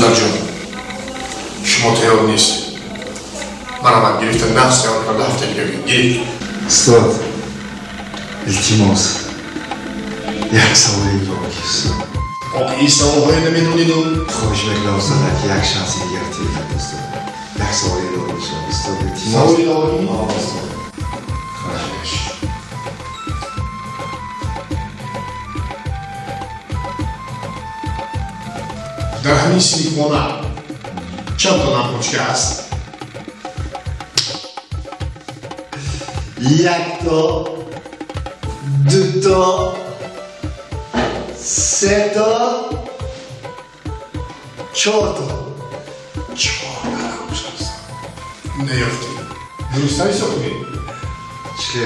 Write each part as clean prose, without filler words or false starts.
دختر جون شما تیار نیست من گرفتم نه سیان کنم هفته دیگه گیر استاد التماس یک سوالی رو بکیست این سوالهای نمیدونید خواهش میکنم استاد که یک شانسی دیگر تیلفت استاد یک سوالی رو بکیست استاد التماس سوالی رو بکیست؟ آه استاد خواهش در همین سیلیکونه چند تا نمپوچکه هست؟ یک تا دو تا سه تا چهار تا نیافتی درستایی سخنی چه؟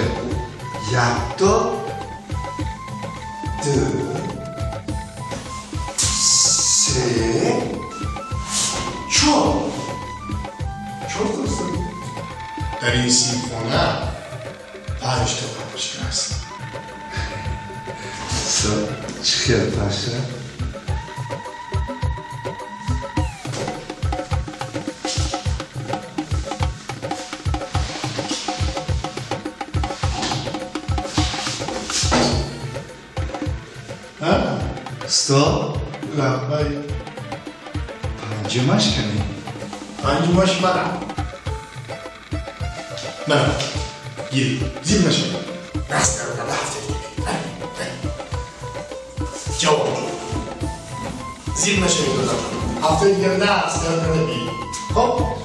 یک تا دو سه چهار تا استاد در این سیلیکونه 5 تا نمپوچکه هست استاد چه خیلی پشه؟ استاد لحظه پنجمش کنی پنجمش منم نه گیر زیر نشه دست رو در هفته دیگه جواب زیر نشه میدونم هفته دیگه نه سر نمی خب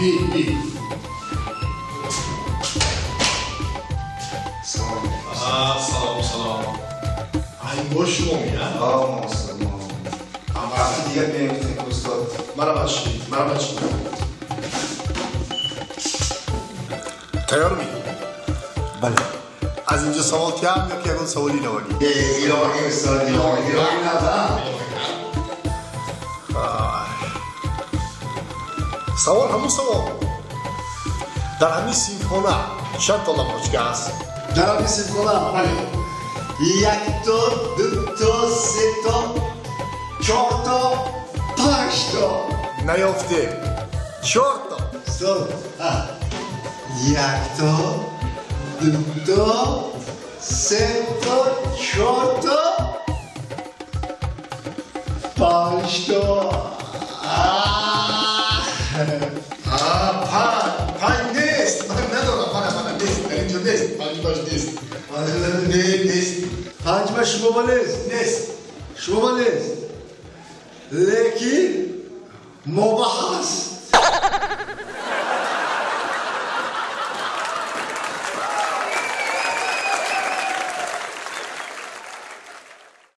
بی سلام انگوش شما میگن؟ آه استاد اما وقتی دیگه میگفتیم استاد مرا بچید تیار می؟ بله از اینجا سوال کردم یا که اون سوالی نوالی؟ ایرانی استاد ایرانی ندارم سوال همون سوال در همین سیمفونه چند تا نمپوچکه هست؟ در همین سیمفونه بله یک تا دو تا سه تا چهار تا پنج تا نیافته 4 تا استاد یک تا دو تا سه تا چهار تا پنج تا پنج نیست من ندارم من نیست در اینجا نیست پنجمش نیست نیست پنجمه شما نیست شما نیست لیکن مباح هست